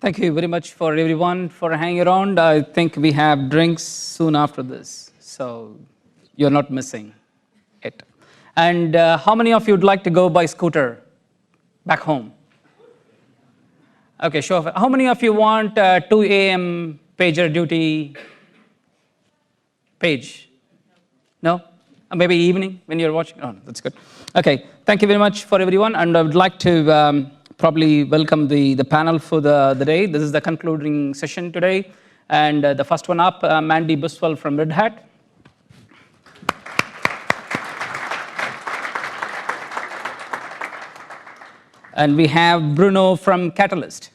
Thank you very much for everyone for hanging around. I think we have drinks soon after this, so you're not missing it. And how many of you would like to go by scooter back home? Okay, sure. How many of you want 2 a.m. pager duty page? No? Maybe evening when you're watching? Oh, that's good. Okay, thank you very much for everyone. And I would like to probably welcome the panel for the day. This is the concluding session today. And the first one up, Mandi Buswell from Red Hat. And we have Bruno from Catalyst.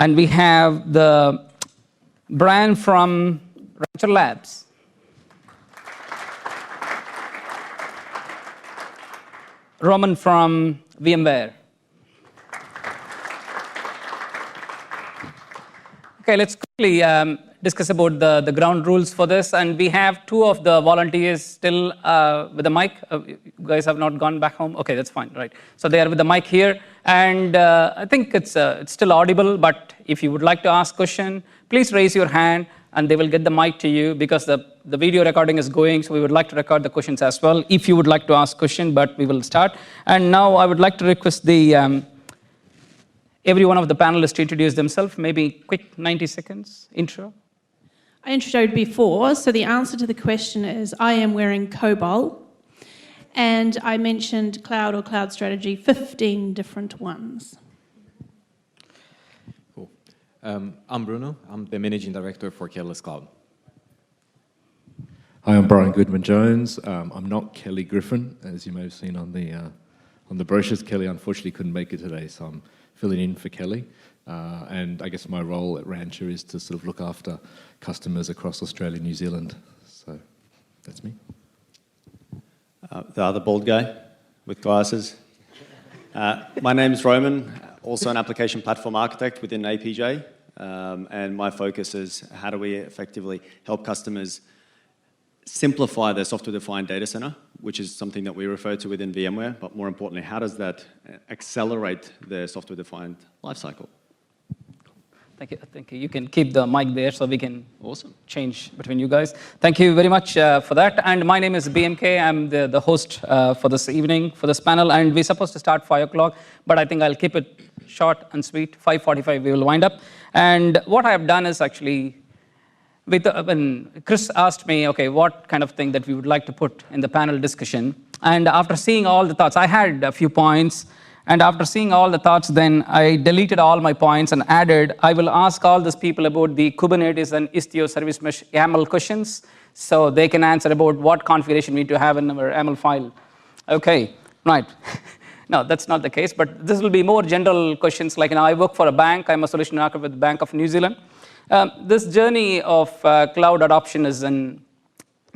And we have the Brian from Rancher Labs. Roman from VMware. Okay, let's quickly discuss about the ground rules for this. And we have 2 of the volunteers still with the mic. You guys have not gone back home? Okay, that's fine, right. So they are with the mic here. And I think it's still audible, but if you would like to ask a question, please raise your hand and they will get the mic to you because the video recording is going, so we would like to record the questions as well if you would like to ask a question, but we will start. And now I would like to request every one of the panelists to introduce themselves, maybe quick 90 seconds intro. I introduced before, so the answer to the question is I am wearing COBOL, and I mentioned cloud or cloud strategy, 15 different ones. Cool. I'm Bruno. I'm the Managing Director for Catalyst Cloud. Hi, I'm Brian Goodman-Jones. I'm not Kelly Griffin, as you may have seen on the brochures. Kelly unfortunately couldn't make it today, so I'm filling in for Kelly. And I guess my role at Rancher is to sort of look after customers across Australia and New Zealand. So that's me. The other bald guy with glasses. My name's Roman, also an application platform architect within APJ. And my focus is how do we effectively help customers simplify their software-defined data center, which is something that we refer to within VMware, but more importantly, how does that accelerate their software-defined lifecycle? Thank you. Thank you. You can keep the mic there so we can change between you guys. Thank you very much for that. And my name is BMK. I'm the host for this evening, for this panel. And we're supposed to start 5 o'clock, but I think I'll keep it short and sweet. 5:45 we will wind up. And what I have done is actually, when Chris asked me, okay, what kind of thing that we would like to put in the panel discussion, and after seeing all the thoughts, I had a few points, and after seeing all the thoughts, then I deleted all my points and added, I will ask all these people about the Kubernetes and Istio Service Mesh YAML questions, so they can answer about what configuration we need to have in our YAML file. Okay, right. No, that's not the case, but this will be more general questions like, I work for a bank. I'm a solution architect with the Bank of New Zealand. This journey of cloud adoption is in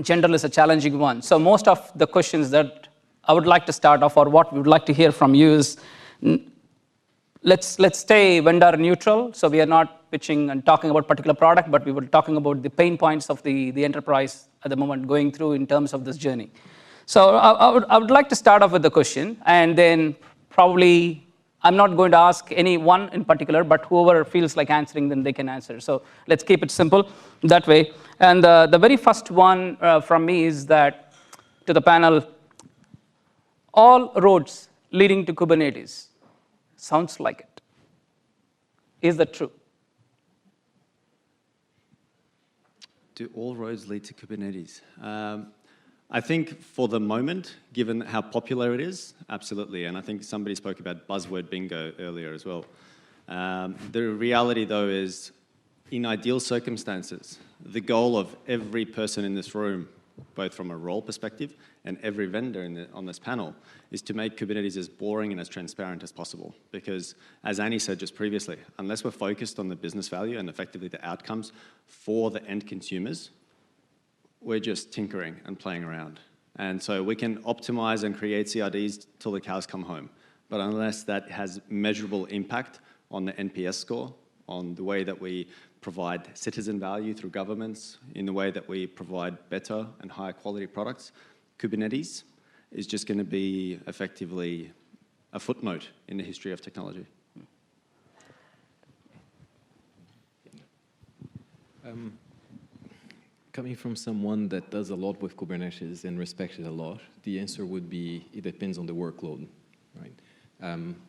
general is a challenging one. So most of the questions that I would like to start off, or what we would like to hear from you is, let's stay vendor neutral. So we are not pitching and talking about particular product, but we were talking about the pain points of the enterprise at the moment going through in terms of this journey. So I would like to start off with the question, and then probably I'm not going to ask any one in particular, but whoever feels like answering, then they can answer. So let's keep it simple that way. And the very first one from me is that, to the panel, all roads leading to Kubernetes. Sounds like it. Is that true? Do all roads lead to Kubernetes? I think for the moment, given how popular it is, absolutely. And I think somebody spoke about buzzword bingo earlier as well. The reality, though, is in ideal circumstances, the goal of every person in this room, both from a role perspective and every vendor on this panel, is to make Kubernetes as boring and as transparent as possible. Because, as Annie said just previously, unless we're focused on the business value and effectively the outcomes for the end consumers, we're just tinkering and playing around. And so we can optimize and create CRDs till the cows come home. But unless that has measurable impact on the NPS score, on the way that we provide citizen value through governments, in the way that we provide better and higher quality products, Kubernetes is just going to be effectively a footnote in the history of technology. Coming from someone that does a lot with Kubernetes and respects it a lot, the answer would be it depends on the workload, right?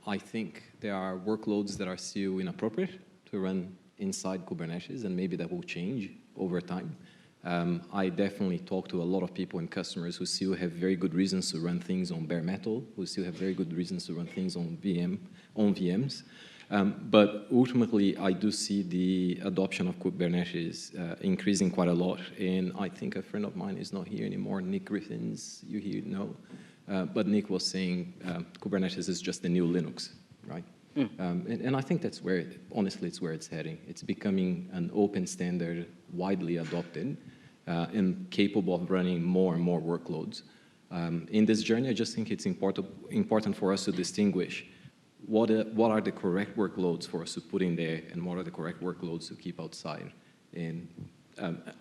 I think there are workloads that are still inappropriate to run inside Kubernetes, and maybe that will change over time. I definitely talk to a lot of people and customers who still have very good reasons to run things on bare metal, who still have very good reasons to run things on VMs. But ultimately, I do see the adoption of Kubernetes increasing quite a lot. And I think a friend of mine is not here anymore, Nick Griffins, you here know. But Nick was saying Kubernetes is just the new Linux, right? And I think that's where, honestly, it's where it's heading. It's becoming an open standard, widely adopted, and capable of running more and more workloads. In this journey, I just think it's important for us to distinguish what are the correct workloads for us to put in there and what are the correct workloads to keep outside, and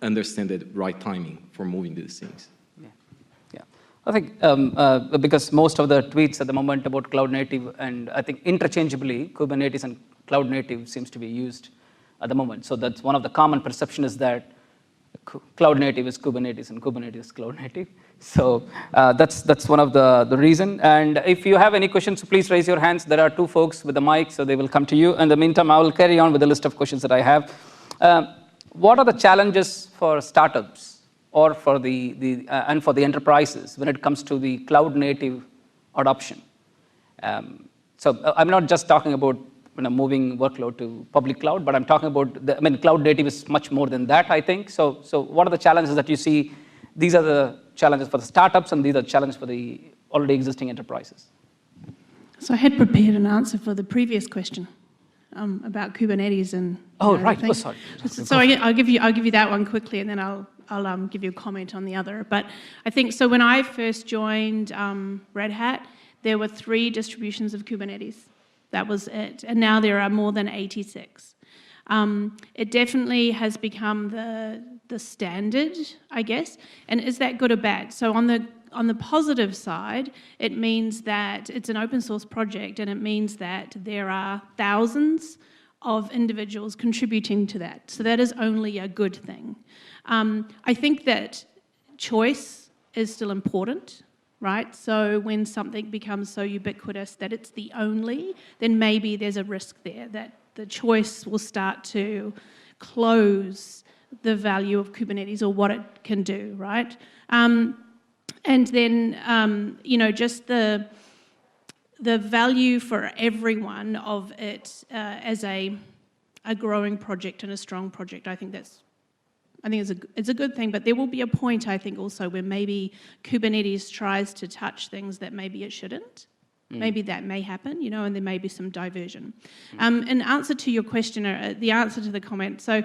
understand the right timing for moving these things. Yeah. I think because most of the tweets at the moment about cloud native, and I think interchangeably Kubernetes and cloud native seems to be used at the moment. So that's one of the common perception is that cloud native is Kubernetes and Kubernetes is cloud native. So that's one of the reason. And if you have any questions, please raise your hands. There are two folks with the mic, so they will come to you. In the meantime, I will carry on with the list of questions that I have. What are the challenges for startups or for the enterprises when it comes to the cloud native adoption? So I'm not just talking about moving workload to public cloud, but I'm talking about cloud native is much more than that, I think. So what are the challenges that you see? These are the challenges for the startups, and these are the challenges for the already existing enterprises. So I had prepared an answer for the previous question about Kubernetes and. Right. Oh, sorry. So I'll give you that one quickly, and then I'll give you a comment on the other. But I think so. When I first joined Red Hat, there were 3 distributions of Kubernetes. That was it, and now there are more than 86. It definitely has become the standard, I guess. And is that good or bad? So on the positive side, it means that it's an open source project, and it means that there are thousands of individuals contributing to that. So that is only a good thing. I think that choice is still important, right? So when something becomes so ubiquitous that it's the only, then maybe there's a risk there that the choice will start to close the value of Kubernetes or what it can do, right? And then, just the value for everyone of it as a growing project and a strong project, I think it's a good thing, but there will be a point, I think, also where maybe Kubernetes tries to touch things that maybe it shouldn't. Maybe that may happen, and there may be some diversion. In answer to your question, the answer to the comment, so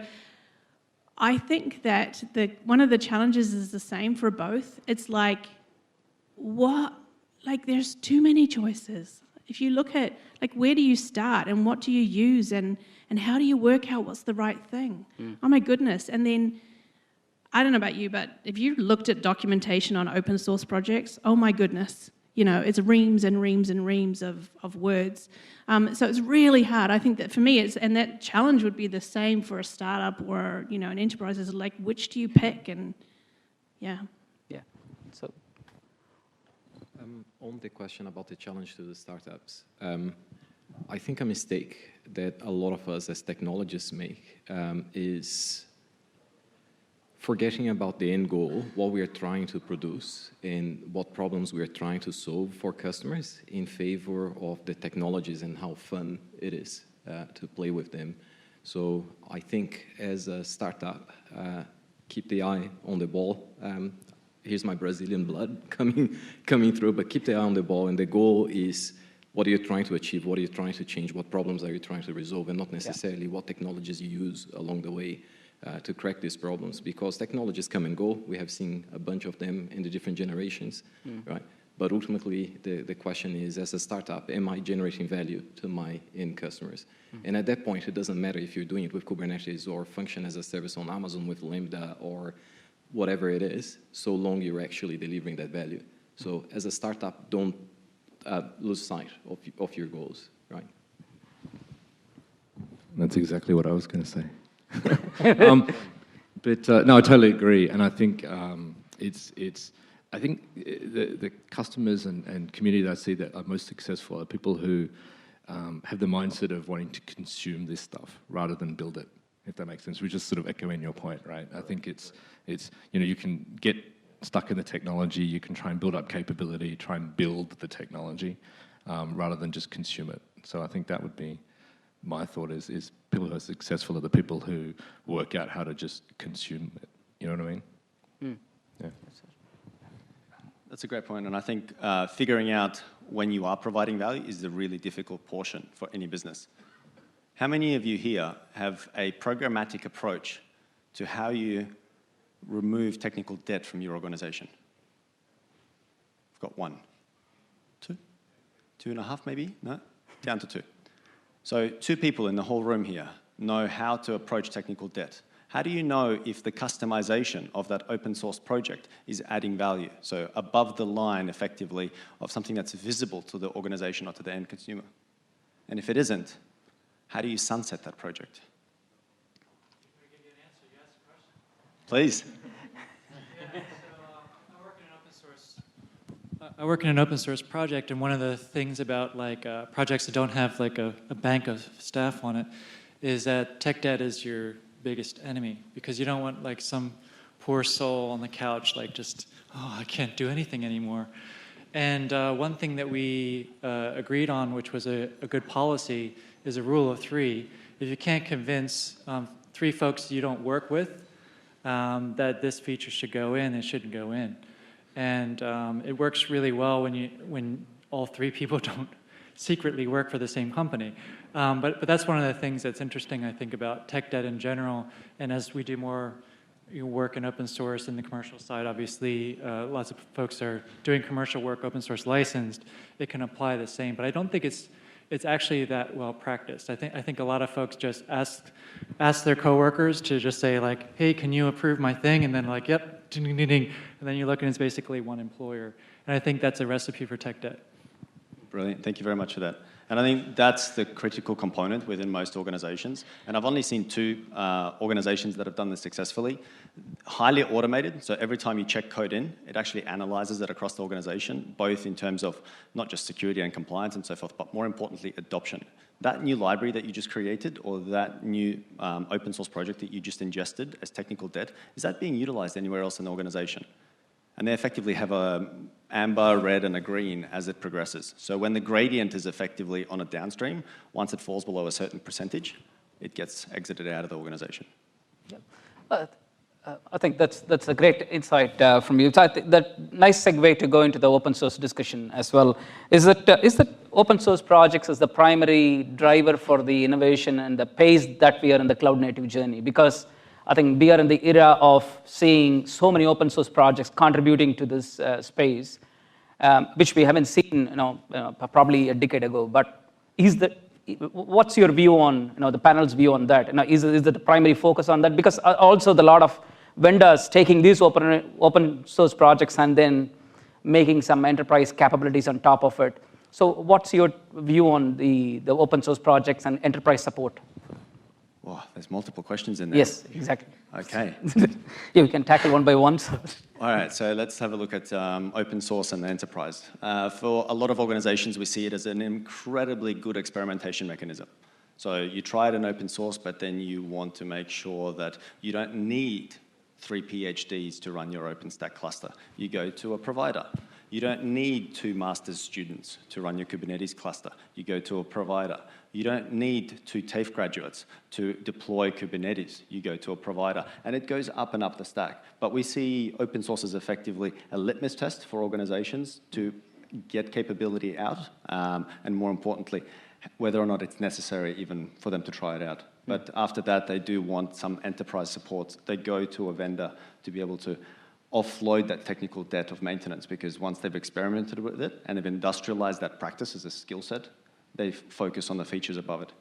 I think that one of the challenges is the same for both. It's there's too many choices. If you look at, where do you start and what do you use and how do you work out what's the right thing? Oh my goodness. And then, I don't know about you, but if you looked at documentation on open source projects, oh my goodness, it's reams and reams and reams of words. So it's really hard. I think that for me, and that challenge would be the same for a startup or, an enterprise, is which do you pick? And yeah. Yeah. So. On the question about the challenge to the startups, I think a mistake that a lot of us as technologists make is forgetting about the end goal, what we are trying to produce, and what problems we are trying to solve for customers in favor of the technologies and how fun it is to play with them. So I think as a startup, keep the eye on the ball. Here's my Brazilian blood coming through, but keep the eye on the ball, and the goal is what are you trying to achieve, what are you trying to change, what problems are you trying to resolve, and not necessarily what technologies you use along the way to crack these problems, because technologies come and go. We have seen a bunch of them in the different generations, right? But ultimately, the question is, as a startup, am I generating value to my end customers? And at that point, it doesn't matter if you're doing it with Kubernetes or function as a service on Amazon with Lambda or whatever it is, so long you're actually delivering that value. So as a startup, don't lose sight of your goals, right? That's exactly what I was going to say. No, I totally agree, and I think I think the customers and community that I see that are most successful are people who have the mindset of wanting to consume this stuff rather than build it, if that makes sense. We're just sort of echoing your point, right? I think it's you can get stuck in the technology, you can try and build up capability, try and build the technology rather than just consume it. So I think that would be my thought is people who are successful are the people who work out how to just consume it. You know what I mean? Yeah. That's a great point, and I think figuring out when you are providing value is the really difficult portion for any business. How many of you here have a programmatic approach to how you remove technical debt from your organization? I've got 1, 2, 2.5 maybe? No? Down to 2. So 2 people in the whole room here know how to approach technical debt. How do you know if the customization of that open source project is adding value? So above the line, effectively, of something that's visible to the organization or to the end consumer. And if it isn't, how do you sunset that project? Can I give you an answer? You asked a question. Please. Yeah, so I work in an open source project, and one of the things about projects that don't have a bank of staff on it is that tech debt is your biggest enemy, because you don't want some poor soul on the couch I can't do anything anymore. And one thing that we agreed on, which was a good policy, is a rule of 3. If you can't convince 3 folks you don't work with that this feature should go in, it shouldn't go in. And it works really well when all 3 people don't secretly work for the same company. But that's one of the things that's interesting, I think, about tech debt in general. And as we do more work in open source in the commercial side, obviously, lots of folks are doing commercial work, open source licensed. It can apply the same. But I don't think it's actually that well practiced. I think a lot of folks just ask their coworkers to just say hey, can you approve my thing? And then yep, ding, ding, ding, ding. And then you look and it's basically one employer. And I think that's a recipe for tech debt. Brilliant. Thank you very much for that. And I think that's the critical component within most organizations. And I've only seen 2 organizations that have done this successfully. Highly automated, so every time you check code in, it actually analyzes it across the organization, both in terms of not just security and compliance and so forth, but more importantly, adoption. That new library that you just created, or that new open source project that you just ingested as technical debt, is that being utilized anywhere else in the organization? And they effectively have a amber, red, and a green as it progresses. So when the gradient is effectively on a downstream, once it falls below a certain percentage, it gets exited out of the organization. Yeah. I think that's a great insight from you. So I think that nice segue to go into the open source discussion as well. Is that open source projects as the primary driver for the innovation and the pace that we are in the cloud native journey? Because I think we are in the era of seeing so many open source projects contributing to this space, which we haven't seen, probably a decade ago. But what's your view on, the panel's view on that? Is it the primary focus on that? Because also the lot of vendors taking these open source projects and then making some enterprise capabilities on top of it. So what's your view on the open source projects and enterprise support? Wow, there's multiple questions in there. Yes, exactly. Okay. Yeah, we can tackle one by one. All right, so let's have a look at open source and the enterprise. For a lot of organizations, we see it as an incredibly good experimentation mechanism. So you try it in open source, but then you want to make sure that you don't need 3 PhDs to run your OpenStack cluster. You go to a provider. You don't need 2 master's students to run your Kubernetes cluster. You go to a provider. You don't need 2 TAFE graduates to deploy Kubernetes. You go to a provider. And it goes up and up the stack. But we see open source as effectively a litmus test for organizations to get capability out, and more importantly, whether or not it's necessary even for them to try it out. But after that, they do want some enterprise support. They go to a vendor to be able to offload that technical debt of maintenance, because once they've experimented with it and they've industrialized that practice as a skill set, they focus on the features above it.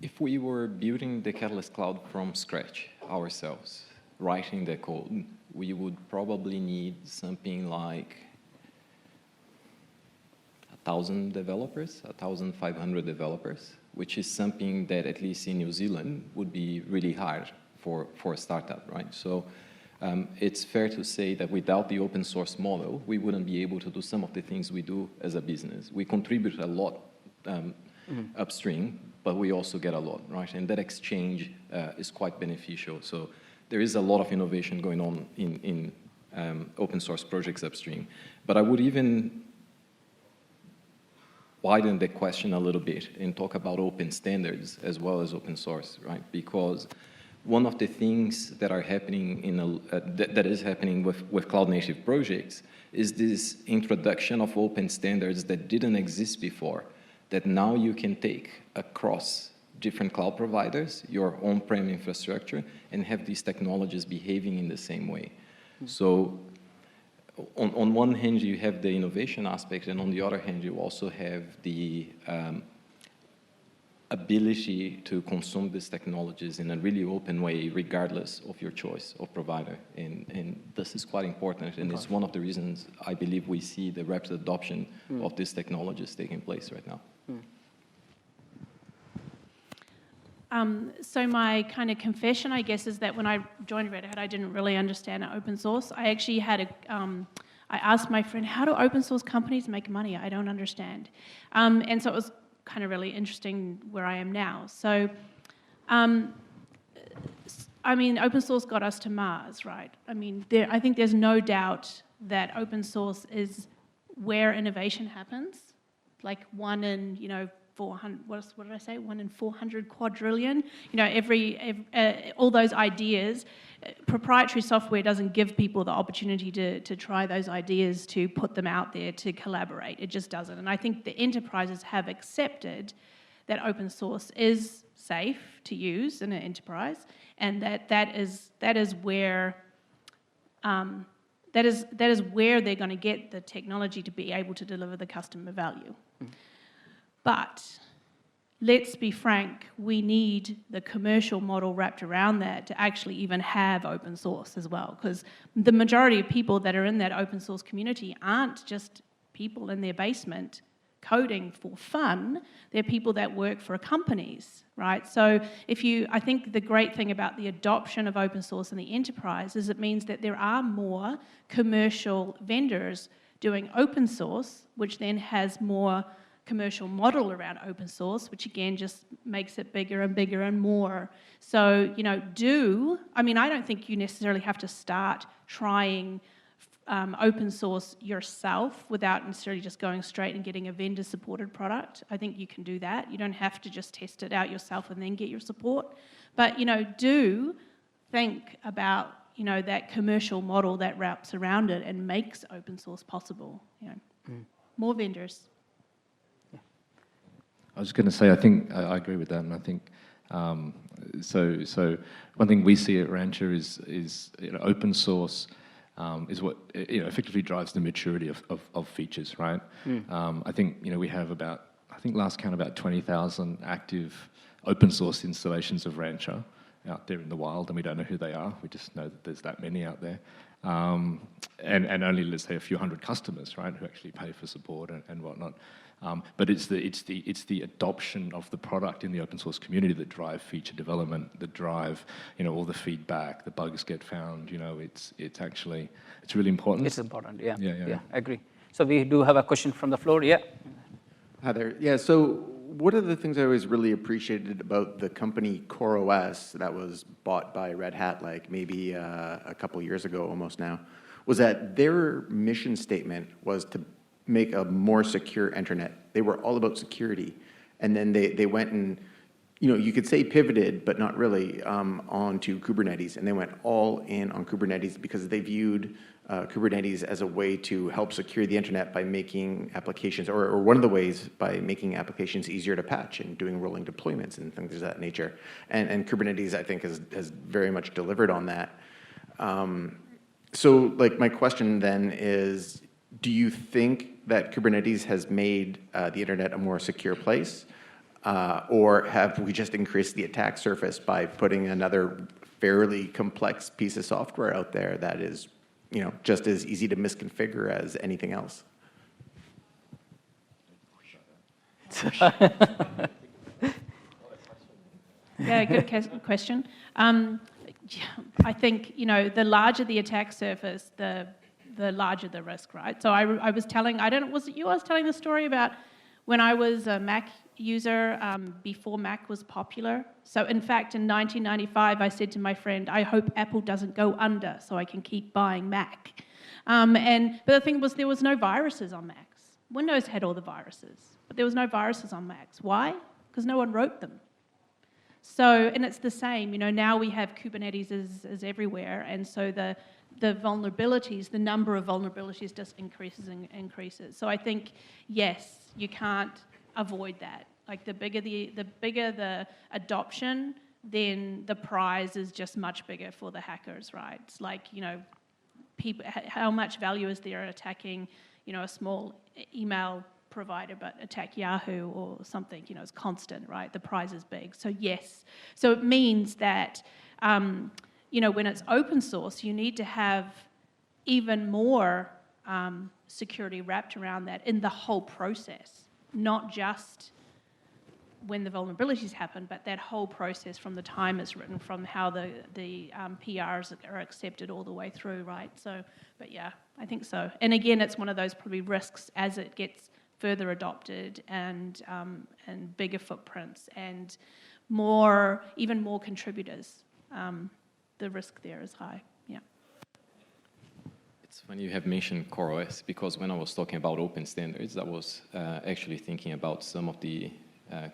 If we were building the Catalyst Cloud from scratch, ourselves writing the code, we would probably need something like 1,000 developers, 1,500 developers, which is something that at least in New Zealand would be really hard for a startup, right? So it's fair to say that without the open source model, we wouldn't be able to do some of the things we do as a business. We contribute a lot upstream, but we also get a lot, right? And that exchange is quite beneficial. So there is a lot of innovation going on in open source projects upstream. But I would even widen the question a little bit and talk about open standards as well as open source, right? Because one of the things that are happening that is happening with cloud native projects is this introduction of open standards that didn't exist before, that now you can take across different cloud providers, your on-prem infrastructure, and have these technologies behaving in the same way. So on one hand, you have the innovation aspect, and on the other hand, you also have the ability to consume these technologies in a really open way, regardless of your choice of provider. And this is quite important, and it's one of the reasons I believe we see the rapid adoption of these technologies taking place right now. So my kind of confession, I guess, is that when I joined Red Hat, I didn't really understand open source. I actually had I asked my friend, how do open source companies make money? I don't understand. And so it was kind of really interesting where I am now. So, I mean, open source got us to Mars, right? I mean, I think there's no doubt that open source is where innovation happens. Like 1 in, 400, what did I say? 1 in 400 quadrillion. All those ideas. Proprietary software doesn't give people the opportunity to try those ideas, to put them out there, to collaborate. It just doesn't. And I think the enterprises have accepted that open source is safe to use in an enterprise, and that is where that is where they're going to get the technology to be able to deliver the customer value. But let's be frank, we need the commercial model wrapped around that to actually even have open source as well, because the majority of people that are in that open source community aren't just people in their basement coding for fun. They're people that work for companies, right? So I think the great thing about the adoption of open source in the enterprise is it means that there are more commercial vendors doing open source, which then has more commercial model around open source, which again just makes it bigger and bigger and more. So, I don't think you necessarily have to start trying open source yourself without necessarily just going straight and getting a vendor supported product. I think you can do that. You don't have to just test it out yourself and then get your support. But, do think about, that commercial model that wraps around it and makes open source possible. More vendors. I was going to say, I think I agree with that, and I think so. One thing we see at Rancher is open source is what effectively drives the maturity of features, right? I think we have last count about 20,000 active open source installations of Rancher out there in the wild, and we don't know who they are. We just know that there's that many out there, and only, let's say, a few hundred customers, right, who actually pay for support and whatnot. But it's the adoption of the product in the open source community that drive feature development, that drive all the feedback, the bugs get found. It's really important. It's important, yeah. Yeah. I agree. So we do have a question from the floor. Yeah. Hi there. Yeah. So one of the things I always really appreciated about the company CoreOS that was bought by Red Hat, like maybe a couple years ago, almost now, was that their mission statement was to make a more secure internet. They were all about security. And then they went and, you could say pivoted, but not really, onto Kubernetes. And they went all in on Kubernetes because they viewed Kubernetes as a way to help secure the internet by making applications, or one of the ways by making applications easier to patch and doing rolling deployments and things of that nature. And Kubernetes, I think, has very much delivered on that. So my question then is, do you think that Kubernetes has made the internet a more secure place? Or have we just increased the attack surface by putting another fairly complex piece of software out there that is, just as easy to misconfigure as anything else. Yeah, good question. I think, the larger the attack surface, the larger the risk, right? So I was telling, was it you I was telling the story about when I was a Mac user before Mac was popular? So in fact, in 1995, I said to my friend, I hope Apple doesn't go under so I can keep buying Mac. But the thing was, there was no viruses on Macs. Windows had all the viruses, but there was no viruses on Macs. Why? Because no one wrote them. So, and it's the same, now we have Kubernetes is everywhere, and so the vulnerabilities, the number of vulnerabilities just increases and increases. So I think, yes, you can't avoid that. Like the bigger the adoption, then the prize is just much bigger for the hackers, right? It's like, people, how much value is there attacking, a small email provider, but attack Yahoo or something, it's constant, right? The prize is big. So yes. So it means that, when it's open source, you need to have even more security wrapped around that in the whole process, not just when the vulnerabilities happen, but that whole process from the time it's written, from how the PRs are accepted all the way through, right? So, but yeah, I think so. And again, it's one of those probably risks as it gets further adopted and bigger footprints and even more contributors. The risk there is high. Yeah. It's funny you have mentioned CoreOS, because when I was talking about open standards, I was actually thinking about some of the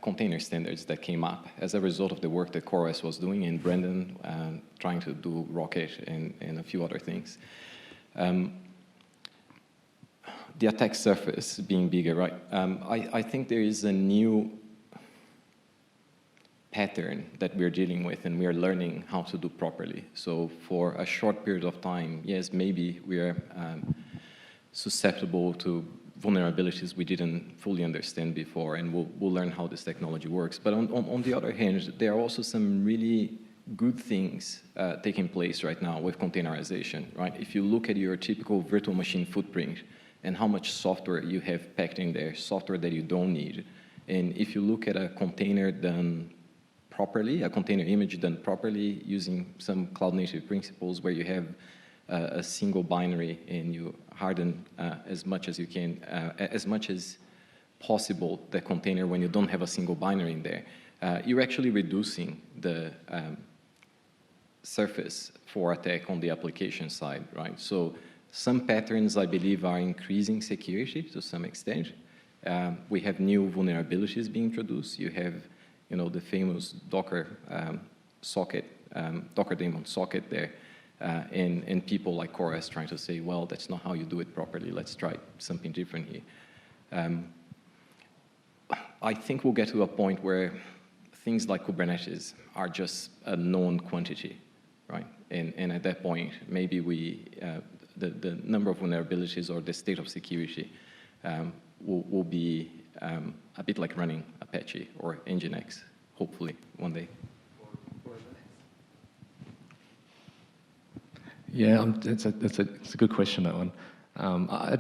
container standards that came up as a result of the work that CoreOS was doing, and Brendan trying to do Rocket and a few other things. The attack surface being bigger, right? I think there is a new pattern that we're dealing with, and we are learning how to do properly. So for a short period of time, yes, maybe we are susceptible to vulnerabilities we didn't fully understand before, and we'll learn how this technology works. But on the other hand, there are also some really good things taking place right now with containerization, right? If you look at your typical virtual machine footprint and how much software you have packed in there, software that you don't need, and if you look at a container done properly, a container image done properly using some cloud-native principles where you have a single binary and you harden as much as you can, as much as possible the container when you don't have a single binary in there, you're actually reducing the surface for attack on the application side, right? So some patterns, I believe, are increasing security to some extent. We have new vulnerabilities being introduced. You have, the famous Docker socket, Docker daemon socket there, and people like CoreOS trying to say, well, that's not how you do it properly. Let's try something different here. I think we'll get to a point where things like Kubernetes are just a known quantity, right? And at that point, maybe the number of vulnerabilities or the state of security will be a bit like running Apache or Nginx, hopefully, one day. Yeah, it's a good question, that one. I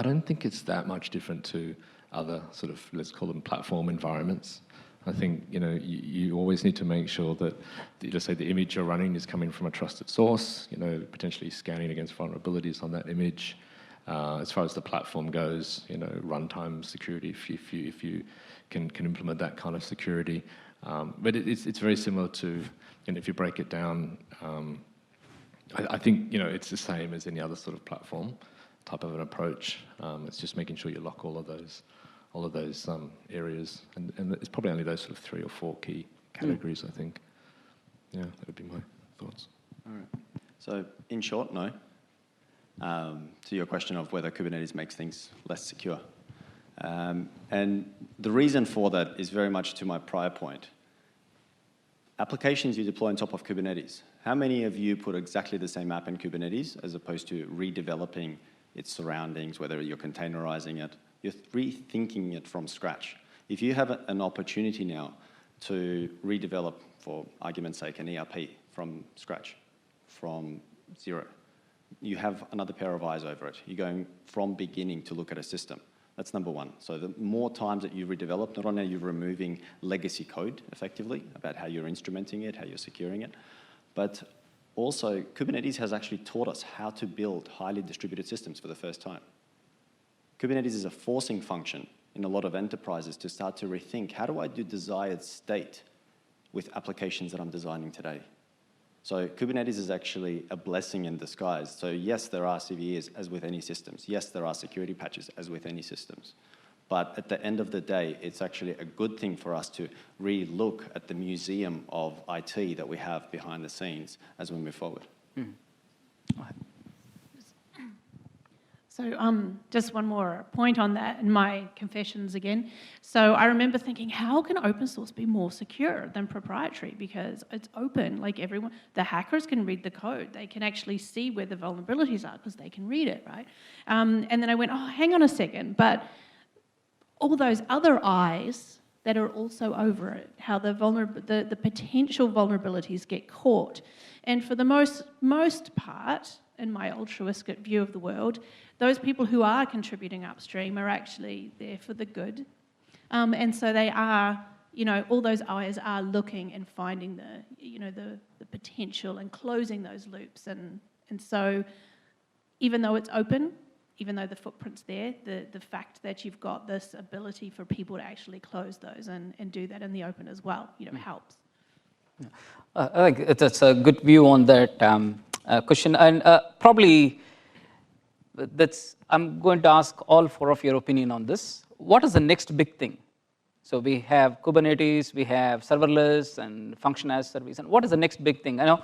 don't think it's that much different to other sort of, let's call them platform environments. I think, you always need to make sure that, let's say, the image you're running is coming from a trusted source, potentially scanning against vulnerabilities on that image. As far as the platform goes, runtime security, if you can implement that kind of security. But it's very similar to, if you break it down, I think, it's the same as any other sort of platform type of an approach. It's just making sure you lock all of those areas, and it's probably only those sort of 3 or 4 key categories, I think. Yeah, that would be my thoughts. All right. So in short, no. To your question of whether Kubernetes makes things less secure. And the reason for that is very much to my prior point. Applications you deploy on top of Kubernetes. How many of you put exactly the same app in Kubernetes as opposed to redeveloping its surroundings, whether you're containerizing it, you're rethinking it from scratch? If you have an opportunity now to redevelop, for argument's sake, an ERP from scratch, from zero. You have another pair of eyes over it. You're going from beginning to look at a system. That's number one. So the more times that you redevelop, not only are you removing legacy code effectively about how you're instrumenting it, how you're securing it, but also Kubernetes has actually taught us how to build highly distributed systems for the first time. Kubernetes is a forcing function in a lot of enterprises to start to rethink, how do I do desired state with applications that I'm designing today? So Kubernetes is actually a blessing in disguise. So yes, there are CVEs as with any systems. Yes, there are security patches as with any systems. But at the end of the day, it's actually a good thing for us to re-look at the museum of IT that we have behind the scenes as we move forward. Mm. So just one more point on that in my confessions again. So I remember thinking, how can open source be more secure than proprietary? Because it's open, like everyone, the hackers can read the code. They can actually see where the vulnerabilities are because they can read it, right? And then I went, oh, hang on a second, but all those other eyes that are also over it, how the potential vulnerabilities get caught. And for the most part, in my altruistic view of the world, those people who are contributing upstream are actually there for the good. And so they are, all those eyes are looking and finding the potential and closing those loops. And so even though it's open, even though the footprint's there, the fact that you've got this ability for people to actually close those and do that in the open as well, helps. Yeah. I think that's a good view on that question. And probably I'm going to ask all four of your opinion on this. What is the next big thing? So we have Kubernetes, we have serverless and function as service. And what is the next big thing? I know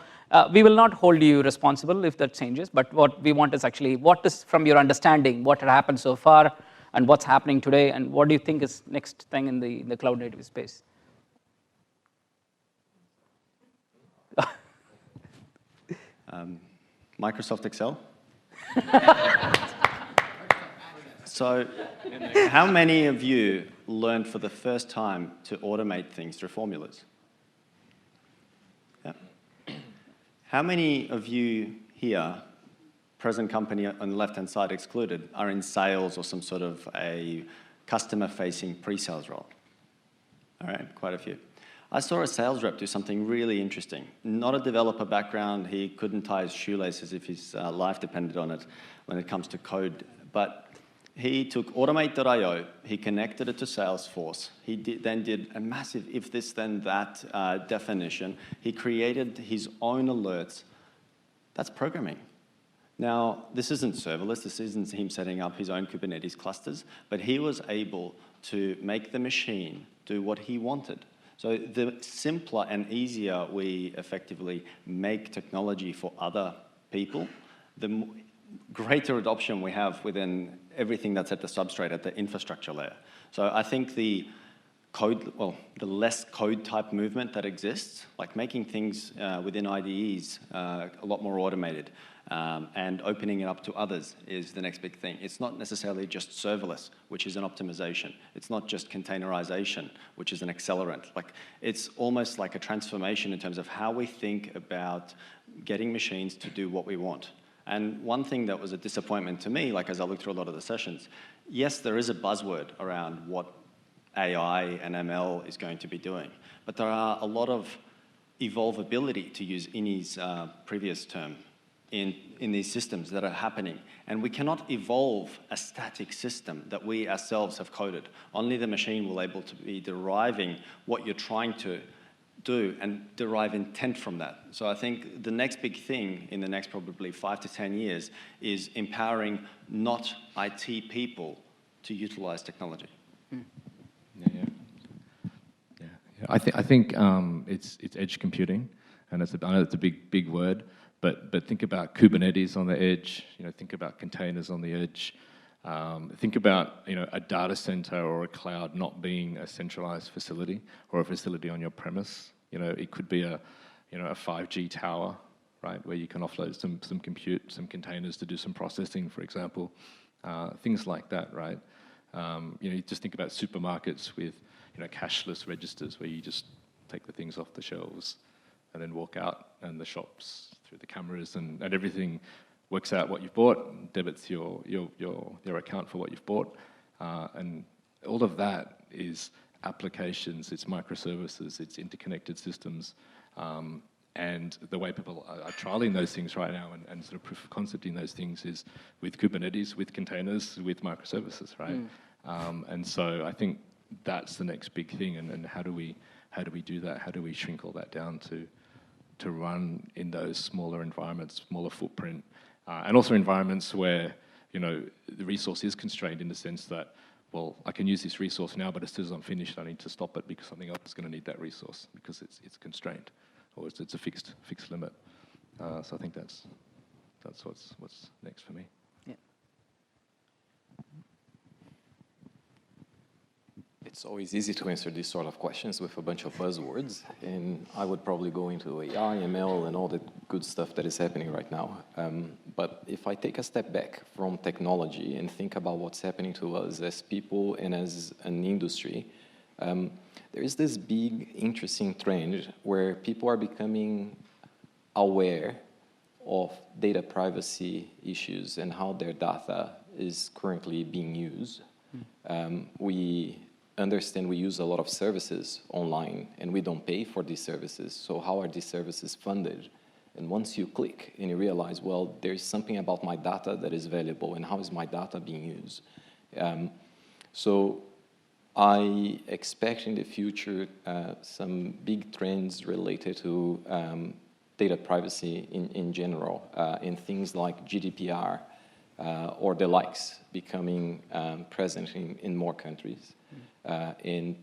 we will not hold you responsible if that changes, but what we want is actually, what is from your understanding, what had happened so far, and what's happening today, and what do you think is next thing in the cloud native space? Microsoft Excel. So, how many of you learned for the first time to automate things through formulas? Yeah. How many of you here, present company on the left-hand side excluded, are in sales or some sort of a customer-facing pre-sales role? All right, quite a few. I saw a sales rep do something really interesting. Not a developer background. He couldn't tie his shoelaces if his life depended on it when it comes to code. But he took automate.io, he connected it to Salesforce. He then did a massive if this, then that definition. He created his own alerts. That's programming. Now, this isn't serverless. This isn't him setting up his own Kubernetes clusters. But he was able to make the machine do what he wanted. So the simpler and easier we effectively make technology for other people, the greater adoption we have within everything that's at the substrate, at the infrastructure layer. So I think the less code type movement that exists, like making things within IDEs a lot more automated, and opening it up to others is the next big thing. It's not necessarily just serverless, which is an optimization. It's not just containerization, which is an accelerant. Like, it's almost like a transformation in terms of how we think about getting machines to do what we want. And one thing that was a disappointment to me, like as I looked through a lot of the sessions, yes, there is a buzzword around what AI and ML is going to be doing, but there are a lot of evolvability, to use Innie's previous term, in these systems that are happening. And we cannot evolve a static system that we ourselves have coded. Only the machine will be able to be deriving what you're trying to do and derive intent from that. So I think the next big thing in the next probably 5 to 10 years is empowering not IT people to utilize technology. Yeah. I think it's edge computing, and I know it's a big word. But think about Kubernetes on the edge. Think about containers on the edge. Think about a data center or a cloud not being a centralized facility or a facility on your premise. It could be a 5G tower, right, where you can offload some compute, some containers to do some processing, for example. Things like that, right? You just think about supermarkets with cashless registers where you just take the things off the shelves. and then walk out, and the shops through the cameras and everything works out what you've bought, debits your account for what you've bought, and all of that is applications, it's microservices, it's interconnected systems, and the way people are trialing those things right now and sort of proof of concept in those things is with Kubernetes, with containers, with microservices, right? And so I think that's the next big thing, and how do we do that? How do we shrink all that down to run in those smaller environments, smaller footprint, and also environments where, you know, the resource is constrained in the sense that, well, I can use this resource now, but as soon as I'm finished, I need to stop it because something else is going to need that resource because it's constrained, or it's a fixed limit. So I think that's what's next for me. Yeah. It's always easy to answer these sort of questions with a bunch of buzzwords, and I would probably go into AI, ML, and all the good stuff that is happening right now. But if I take a step back from technology and think about what's happening to us as people and as an industry, there is this big, interesting trend where people are becoming aware of data privacy issues and how their data is currently being used. We understand we use a lot of services online and we don't pay for these services. So how are these services funded? And once you click and you realize, well, there's something about my data that is valuable and how is my data being used? So I expect in the future some big trends related to data privacy in general, in things like GDPR or the likes becoming present in more countries. And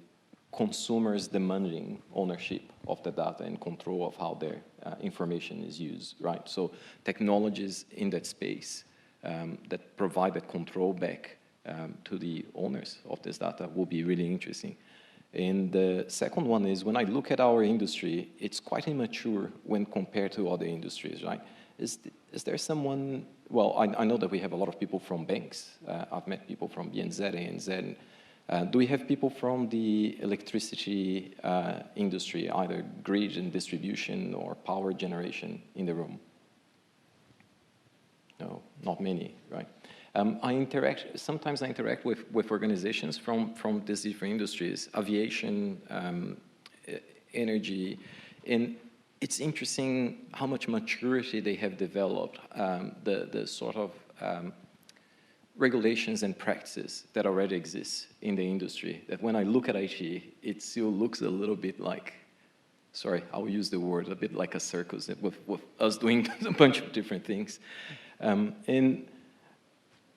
consumers demanding ownership of the data and control of how their information is used, right? So technologies in that space that provide that control back to the owners of this data will be really interesting. And the second one is when I look at our industry, it's quite immature when compared to other industries, right? Is there someone, well, I know that we have a lot of people from banks. I've met people from BNZ, ANZ. Do we have people from the electricity industry, either grid and distribution or power generation in the room? No, not many, right? Sometimes I interact with organizations from these different industries, aviation, energy, and it's interesting how much maturity they have developed, the sort of regulations and practices that already exist in the industry, that when I look at IT, it still looks a little bit like, sorry, I'll use the word, a bit like a circus with us doing a bunch of different things. And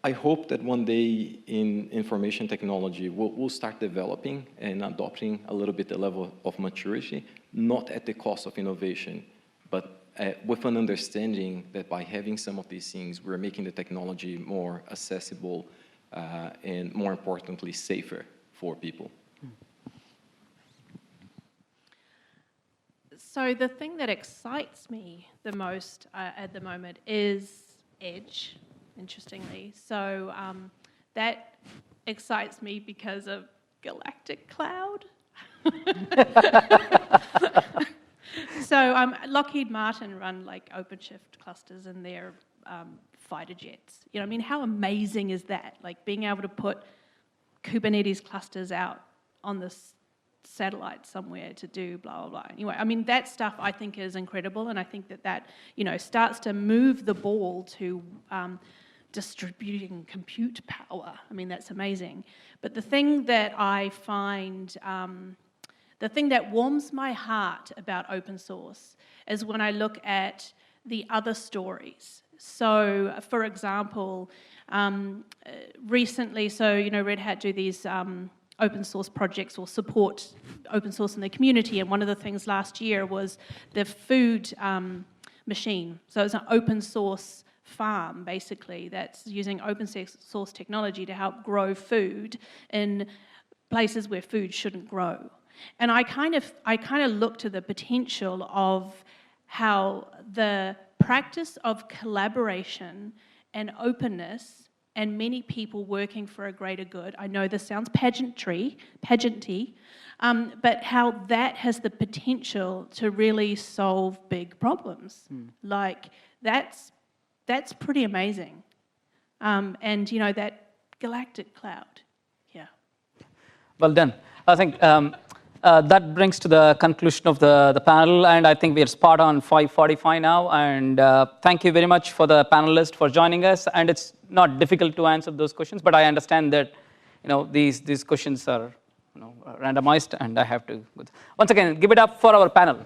I hope that one day in information technology, we'll start developing and adopting a little bit the level of maturity, not at the cost of innovation, but with an understanding that by having some of these things, we're making the technology more accessible and, more importantly, safer for people. So the thing that excites me the most at the moment is Edge, interestingly. So that excites me because of Galactic Cloud. So Lockheed Martin run like OpenShift clusters in their fighter jets. You know, I mean, how amazing is that? Like being able to put Kubernetes clusters out on this satellite somewhere to do blah, blah, blah. Anyway, I mean, that stuff I think is incredible, and I think that you know, starts to move the ball to distributing compute power. I mean, that's amazing. But the thing that I find, the thing that warms my heart about open source is when I look at the other stories. So, for example, recently, so, you know, Red Hat do these open source projects or support open source in the community, and one of the things last year was the food machine. So it's an open source farm, basically, that's using open source technology to help grow food in places where food shouldn't grow. And I kind of look to the potential of how the practice of collaboration and openness and many people working for a greater good. I know this sounds pageanty, but how that has the potential to really solve big problems. Like, that's pretty amazing. And, you know, that galactic cloud, yeah. Well done. I think that brings to the conclusion of the panel, and I think we are spot on 5:45 now. And thank you very much for the panelists for joining us. And it's not difficult to answer those questions, but I understand that, you know, these questions are, you know, randomized, and I have to. Once again, give it up for our panel.